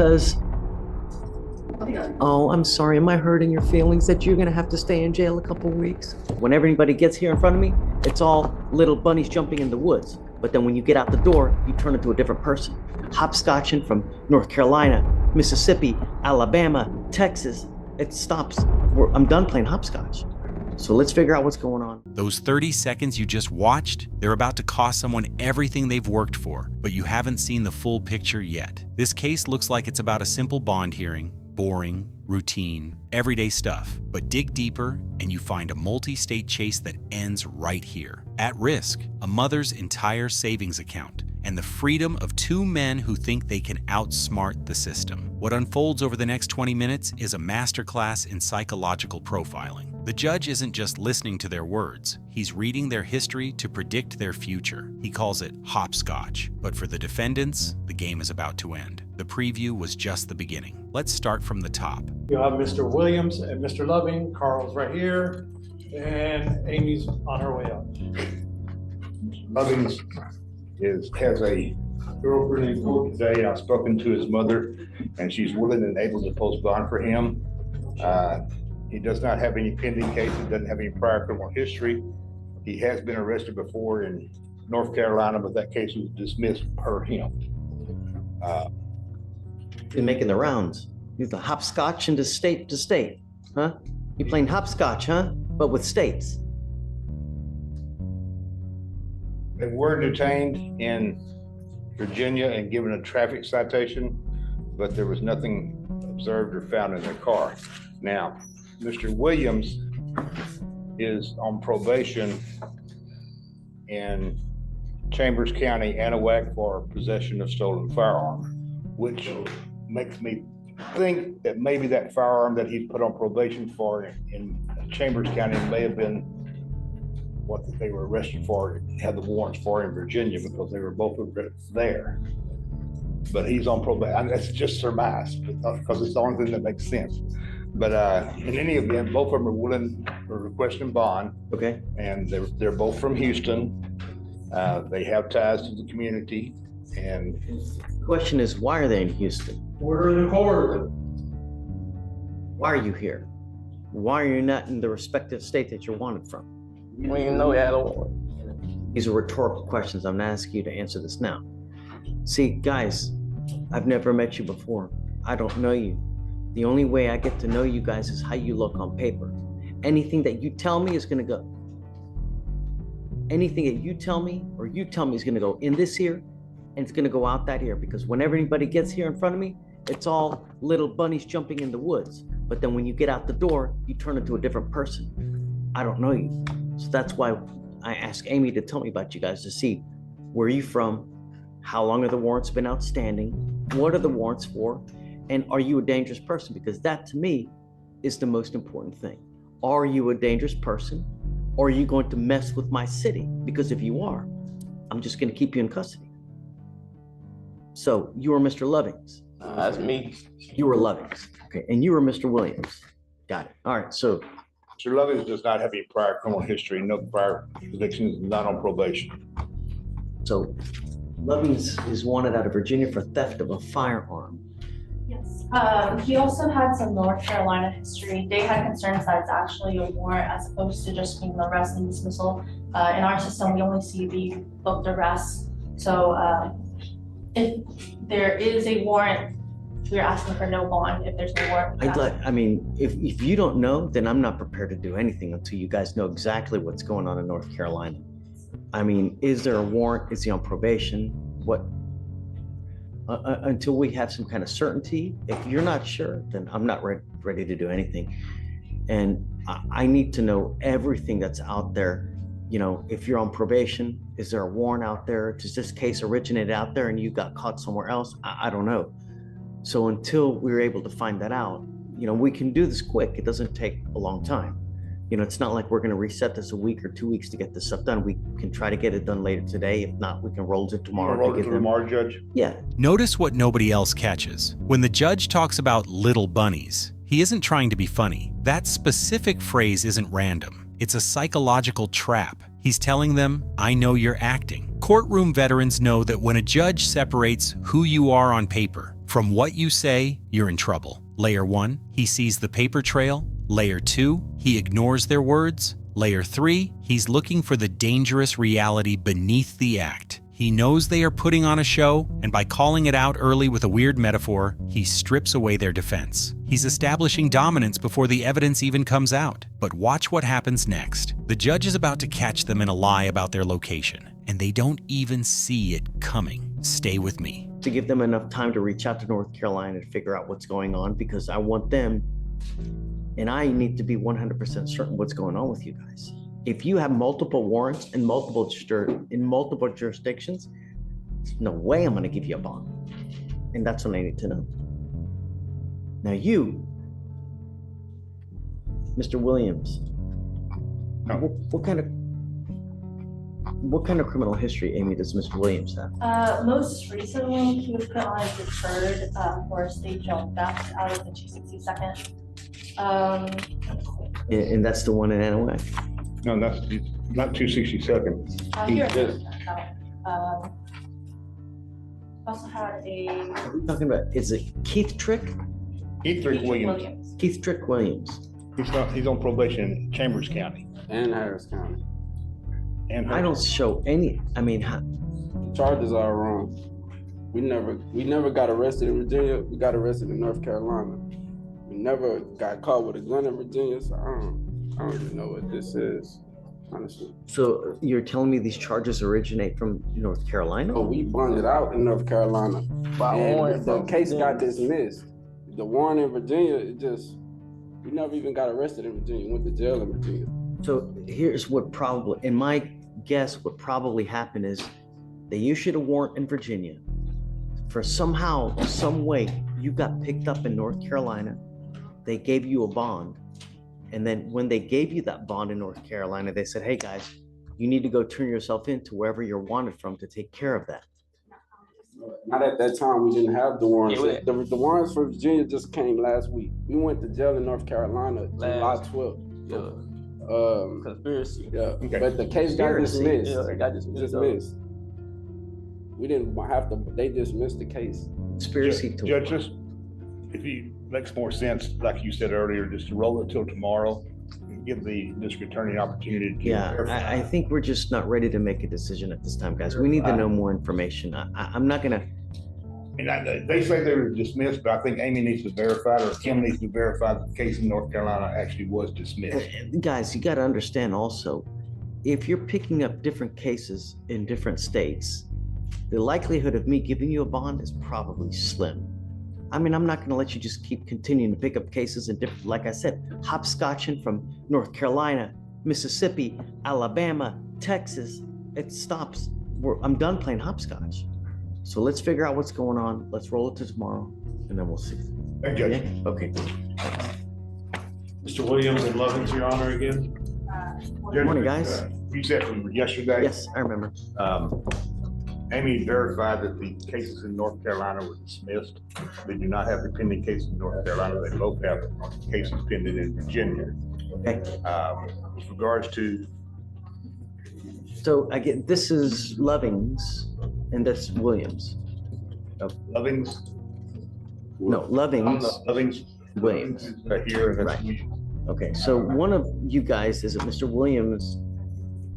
because, oh, I'm sorry, am I hurting your feelings that you're gonna have to stay in jail a couple weeks? Whenever anybody gets here in front of me, it's all little bunnies jumping in the woods. But then when you get out the door, you turn into a different person. Hopscotching from North Carolina, Mississippi, Alabama, Texas. It stops. I'm done playing hopscotch. So let's figure out what's going on. Those 30 seconds you just watched, they're about to cost someone everything they've worked for, but you haven't seen the full picture yet. This case looks like it's about a simple bond hearing, boring, routine, everyday stuff. But dig deeper and you find a multi-state chase that ends right here. At risk, a mother's entire savings account, and the freedom of two men who think they can outsmart the system. What unfolds over the next 20 minutes is a masterclass in psychological profiling. The judge isn't just listening to their words, he's reading their history to predict their future. He calls it hopscotch. But for the defendants, the game is about to end. The preview was just the beginning. Let's start from the top. You have Mr. Williams and Mr. Loving. Carl's right here, and Amy's on her way up. Loving has a girlfriend in court today. I've spoken to his mother, and she's willing and able to post bond for him. He does not have any pending cases, doesn't have any prior criminal history. He has been arrested before in North Carolina, but that case was dismissed per him. Been making the rounds. He's the hopscotch into state to state, huh? You playing hopscotch, huh? But with states. They were detained in Virginia and given a traffic citation, but there was nothing observed or found in their car. Now, Mr. Williams is on probation in Chambers County, Anahuac, for possession of stolen firearm, which makes me think that maybe that firearm that he put on probation for in Chambers County may have been what they were arrested for, had the warrants for in Virginia, because they were both there. But he's on probation. That's just surmise, because it's the only thing that makes sense. But in any event, both of them are willing or requesting bond. Okay. And they're both from Houston. They have ties to the community. And Question is, why are they in Houston? Order in the court. Why are you here? Why are you not in the respective state that you're wanted from? We didn't even know we had a warrant. These are rhetorical questions. I'm not asking you to answer this now. See, guys, I've never met you before. I don't know you. The only way I get to know you guys is how you look on paper. Anything that you tell me is gonna go. Anything that you tell me or you tell me is gonna go in this ear, and it's gonna go out that ear, because whenever anybody gets here in front of me, it's all little bunnies jumping in the woods. But then when you get out the door, you turn into a different person. I don't know you. So that's why I asked Amy to tell me about you guys, to see where are you from, how long have the warrants been outstanding, what are the warrants for, and are you a dangerous person? Because that to me is the most important thing. Are you a dangerous person, or are you going to mess with my city? Because if you are, I'm just gonna keep you in custody. So you were Mr. Lovings. That's me. You were Lovings, okay, and you were Mr. Williams. Got it. All right, so Mr. Lovins does not have any prior criminal history, no prior convictions, not on probation. So Lovings is wanted out of Virginia for theft of a firearm. Yes, he also had some North Carolina history. They had concerns that it's actually a warrant as opposed to just being an arrest and dismissal. In our system, we only see the booked arrest. So if there is a warrant, we're asking for no bond. If there's no warrant. I mean, if you don't know, then I'm not prepared to do anything until you guys know exactly what's going on in North Carolina. I mean, is there a warrant? Is he on probation? What? Until we have some kind of certainty. If you're not sure, then I'm not ready to do anything. And I need to know everything that's out there. You know, if you're on probation, is there a warrant out there? Does this case originate out there and you got caught somewhere else? I don't know. So until we're able to find that out, you know, we can do this quick. It doesn't take a long time. You know, it's not like we're going to reset this a week or 2 weeks to get this stuff done. We can try to get it done later today. If not, we can roll it tomorrow. Roll it to tomorrow, Judge? Yeah. Notice what nobody else catches. When the judge talks about little bunnies, he isn't trying to be funny. That specific phrase isn't random. It's a psychological trap. He's telling them, I know you're acting. Courtroom veterans know that when a judge separates who you are on paper From what you say, you're in trouble. Layer 1, he sees the paper trail. Layer 2, he ignores their words. Layer 3, he's looking for the dangerous reality beneath the act. He knows they are putting on a show, and by calling it out early with a weird metaphor, he strips away their defense. He's establishing dominance before the evidence even comes out. But watch what happens next. The judge is about to catch them in a lie about their location, and they don't even see it coming. Stay with me. To give them enough time to reach out to North Carolina to figure out what's going on, because I want them, and I need to be 100% certain what's going on with you guys. If you have multiple warrants in multiple jurisdictions, there's no way I'm going to give you a bond. And that's what I need to know. Now you, Mr. Williams, what kind of criminal history, Amy, does Mr. Williams have? Most recently, he was put on a deferred for state jail theft out of the 262nd. And that's the one in NOA. No, that's not 262nd. Here, just- also had a Are we talking about, is it Keith Trick? Heathrick Williams. Keith Trick Williams. He's on probation in Chambers County. And Harris County. And I don't show any, I mean, The charges are wrong. We never got arrested in Virginia. We got arrested in North Carolina. We never got caught with a gun in Virginia, so I don't even know what this is, honestly. so you're telling me these charges originate from North Carolina? But we bonded out in North Carolina. And the case got dismissed. The warrant in Virginia, we never even got arrested in Virginia. Went to jail in Virginia. So here's what probably, in my guess, what probably happened is they issued a warrant in Virginia. For somehow, some way, you got picked up in North Carolina. They gave you a bond. And then when they gave you that bond in North Carolina, they said, hey guys, you need to go turn yourself in to wherever you're wanted from to take care of that. Not at that time, we didn't have the warrants. Yeah, The warrants for Virginia just came last week. We went to jail in North Carolina July 12th. Yeah, conspiracy. Yeah, Okay. but the case got Conspiracy. dismissed. Yeah, it got dismissed. We didn't have to, they dismissed the case. Conspiracy to. Judge, just, if it makes more sense, like you said earlier, just to roll it till tomorrow, and give the district attorney an opportunity to. Yeah, I think we're just not ready to make a decision at this time, guys. We need to know more information. I'm not gonna, And they say they were dismissed, but I think Amy needs to verify it, or Kim needs to verify that the case in North Carolina actually was dismissed. guys, you gotta understand also, if you're picking up different cases in different states, the likelihood of me giving you a bond is probably slim. I mean, I'm not gonna let you just keep continuing to pick up cases in different, like I said, hopscotching from North Carolina, Mississippi, Alabama, Texas. It stops. I'm done playing hopscotch. So let's figure out what's going on. Let's roll it to tomorrow, and then we'll see. Thank you, Judge. Yeah? Okay. Mr. Williams and Lovins, your honor again. Good morning, guys. You said from yesterday? Yes, I remember. Amy verified that the cases in North Carolina were dismissed. They do not have the pending cases in North Carolina. They both have cases pending in Virginia. Okay. With regards to, So I get, this is Lovings, and that's Williams. Lovings. No, Lovings, Lovings. Williams. is right here, and that's Right. Okay, so one of you guys, is it Mr. Williams,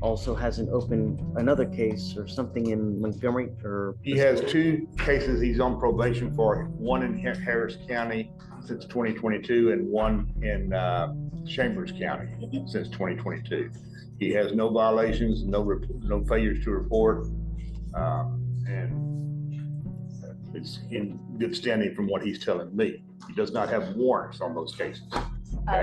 also has another case or something in Montgomery, or? he has two cases he's on probation for, one in Harris County since 2022 and one in Chambers County since 2022. He has no violations, no failures to report, and it's in good standing from what he's telling me. He does not have warrants on those cases.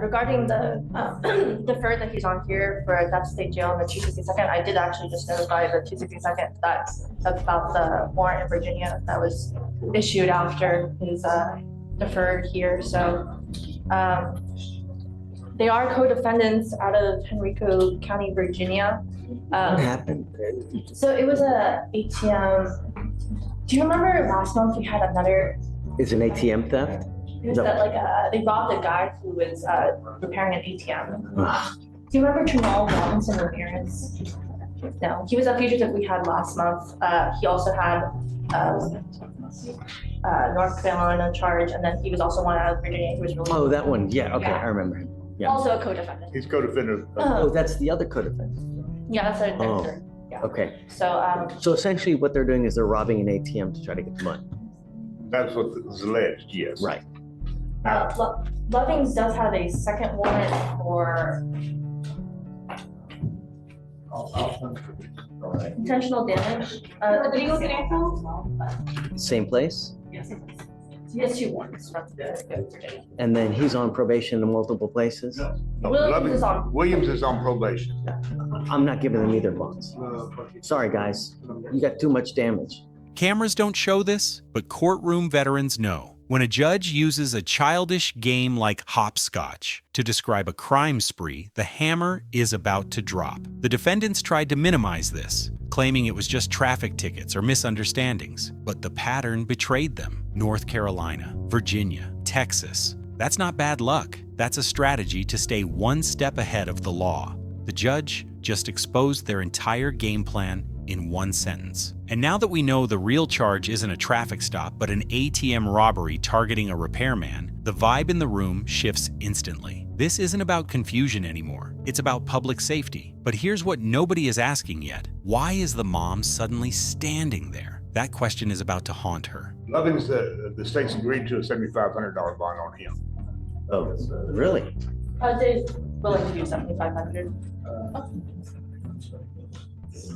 regarding the defer that he's on here for that state jail in the 262nd, I did actually just notify the 262nd that's about the warrant in Virginia that was issued after his deferred here. So they are co-defendants out of Henrico County, Virginia. What happened? So it was a ATM. Do you remember last month we had another? Is an ATM theft? It was No. that they robbed a guy who was repairing an ATM. Ugh. Do you remember Jamal Robinson appearance? No, he was a fugitive we had last month. He also had North Carolina charge, and then he was also one out of Virginia. He was released. Oh, that one, yeah, okay, Yeah. I remember him. Yeah. Also a co-defendant. He's co-defendant. Oh, that's the other co-defendant. Yeah, that's a Oh. third. Yeah. Okay, So, so essentially what they're doing is they're robbing an ATM to try to get the money. That's what is alleged, yes. Right. Lovings does have a second warrant for intentional damage. Did he go to the Same place? He has two warrants from Virginia. And then he's on probation in multiple places? No, Williams is on- Williams is on probation. I'm not giving them either bonds. Sorry, guys, you got too much damage. Cameras don't show this, but courtroom veterans know. When a judge uses a childish game like hopscotch to describe a crime spree, the hammer is about to drop. The defendants tried to minimize this, claiming it was just traffic tickets or misunderstandings, but the pattern betrayed them. North Carolina, Virginia, Texas. That's not bad luck. That's a strategy to stay one step ahead of the law. The judge just exposed their entire game plan in one sentence. And now that we know the real charge isn't a traffic stop, but an ATM robbery targeting a repairman, the vibe in the room shifts instantly. This isn't about confusion anymore. It's about public safety. But here's what nobody is asking yet. Why is the mom suddenly standing there? That question is about to haunt her. Lovins, the state's agreed to a $7,500 bond on him. Oh, really? They're willing to do 7,500.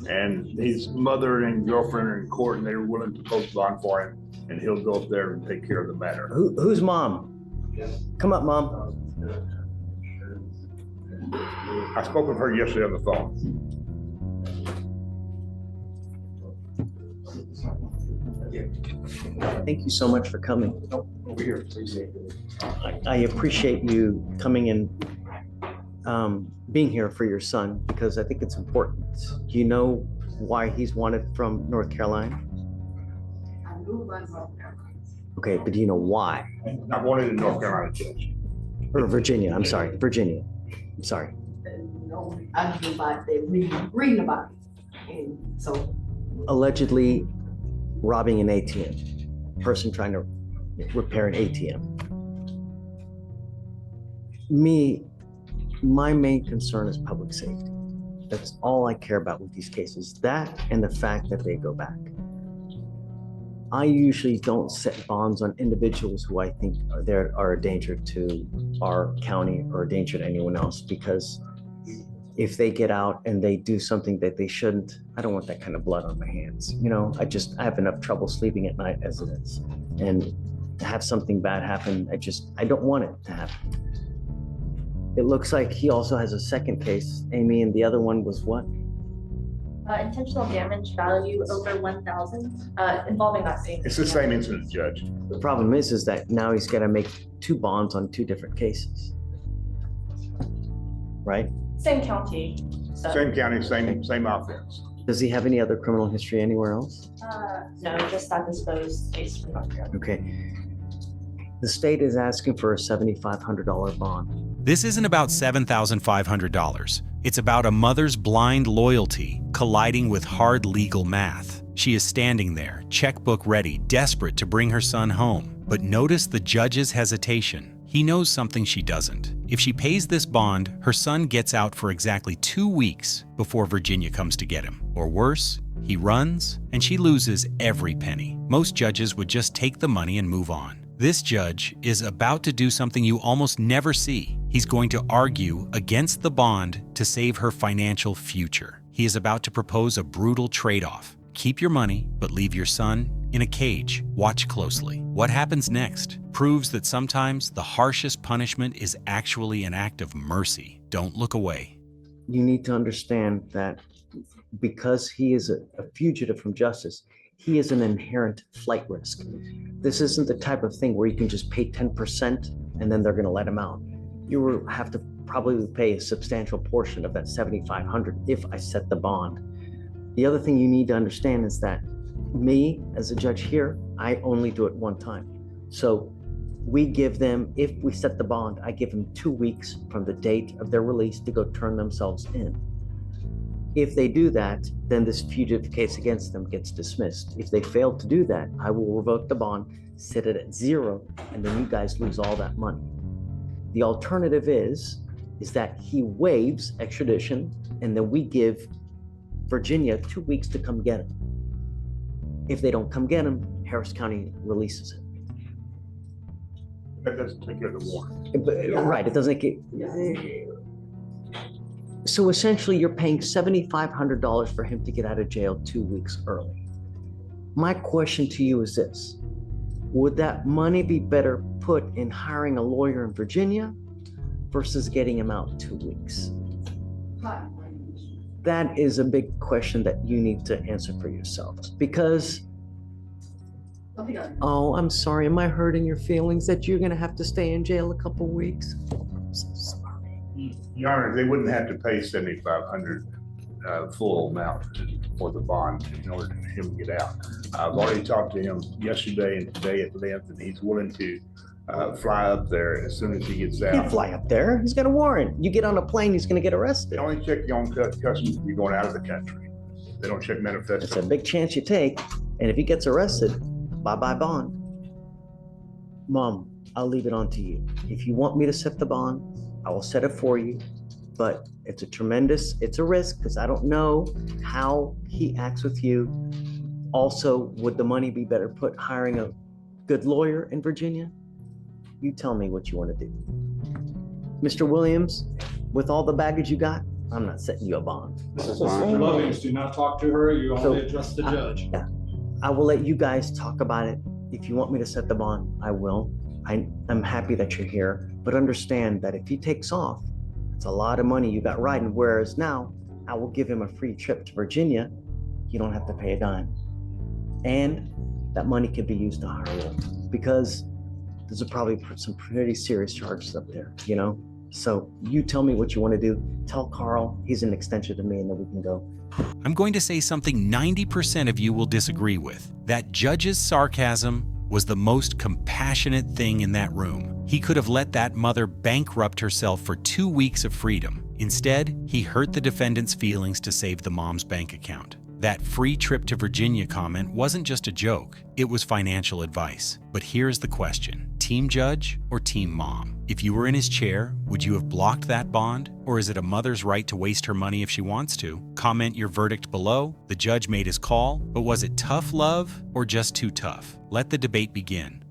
And his mother and girlfriend are in court, and they were willing to post bond for him, and he'll go up there and take care of the matter. Who's mom? Come up, mom. I spoke with her yesterday on the phone. Thank you so much for coming. Over here, please. I appreciate you coming and being here for your son, because I think it's important. Do you know why he's wanted from North Carolina? Okay, but do you know why? I wanted a North Carolina judge. Or Virginia, I'm sorry, Virginia. I'm sorry. I just about they reading about it. And so Allegedly robbing an ATM, person trying to repair an ATM. My main concern is public safety. That's all I care about with these cases. That and the fact that they go back. I usually don't set bonds on individuals who I think are a danger to our county or a danger to anyone else, because if they get out and they do something that they shouldn't, I don't want that kind of blood on my hands. You know, I have enough trouble sleeping at night as it is. And to have something bad happen, I don't want it to happen. It looks like he also has a second case, Amy, and the other one was what? Intentional damage value over 1,000, involving that same. It's the same incident, Judge. The problem is that now he's got to make two bonds on two different cases. Right? Same county. So, Same county, same offense. Does he have any other criminal history anywhere else? no, just that disposed case from North Carolina. Okay. The state is asking for a $7,500 bond. This isn't about $7,500. It's about a mother's blind loyalty colliding with hard legal math. She is standing there, checkbook ready, desperate to bring her son home. But notice the judge's hesitation. He knows something she doesn't. If she pays this bond, her son gets out for exactly 2 weeks before Virginia comes to get him. Or worse, he runs and she loses every penny. Most judges would just take the money and move on. This judge is about to do something you almost never see. He's going to argue against the bond to save her financial future. He is about to propose a brutal trade-off. Keep your money, but leave your son in a cage. Watch closely. What happens next proves that sometimes the harshest punishment is actually an act of mercy. Don't look away. You need to understand that because he is a fugitive from justice, he is an inherent flight risk. This isn't the type of thing where you can just pay 10% and then they're going to let him out. You will have to probably pay a substantial portion of that $7,500 if I set the bond. The other thing you need to understand is that me, as a judge here, I only do it one time. So we give them, if we set the bond, I give them 2 weeks from the date of their release to go turn themselves in. If they do that, then this fugitive case against them gets dismissed. If they fail to do that, I will revoke the bond, set it at 0, and then you guys lose all that money. The alternative is that he waives extradition, and then we give Virginia 2 weeks to come get him. If they don't come get him, Harris County releases it. That doesn't take care of the warrant. Right, it doesn't get. So essentially, you're paying $7,500 for him to get out of jail 2 weeks early. My question to you is this: would that money be better put in hiring a lawyer in Virginia versus getting him out 2 weeks? That is a big question that you need to answer for yourselves, because, oh, I'm sorry, am I hurting your feelings that you're gonna have to stay in jail a couple weeks? I'm so sorry. Your Honor, they wouldn't have to pay $7,500 full amount for the bond in order for him to get out. I've already talked to him yesterday and today at length, and he's willing to fly up there as soon as he gets He can't out. fly up there. He's got a warrant. You get on a plane, he's gonna get arrested. They only check your own customs if you're going out of the country. They don't check It's a manifesto. big chance you take, and if he gets arrested, bye-bye bond. Mom, I'll leave it on to you. If you want me to set the bond, I will set it for you, but it's a risk, because I don't know how he acts with you. Also, would the money be better put hiring a good lawyer in Virginia? You tell me what you want to do. Mr. Williams, with all the baggage you got, I'm not setting you a bond. Mr. Lovings, do not talk to her. You So, only address the judge. Yeah, I will let you guys talk about it. If you want me to set the bond, I will. I'm happy that you're here, but understand that if he takes off, it's a lot of money you got riding. Whereas now, I will give him a free trip to Virginia. You don't have to pay a dime. And that money could be used to hire a lawyer, because there's probably some pretty serious charges up there, you know? So you tell me what you want to do. Tell Carl he's an extension to me, and then we can go. I'm going to say something 90% of you will disagree with. That judge's sarcasm was the most compassionate thing in that room. He could have let that mother bankrupt herself for 2 weeks of freedom. Instead, he hurt the defendant's feelings to save the mom's bank account. That free trip to Virginia comment wasn't just a joke, it was financial advice. But here's the question: team judge or team mom? If you were in his chair, would you have blocked that bond? Or is it a mother's right to waste her money if she wants to? Comment your verdict below. The judge made his call, but was it tough love or just too tough? Let the debate begin.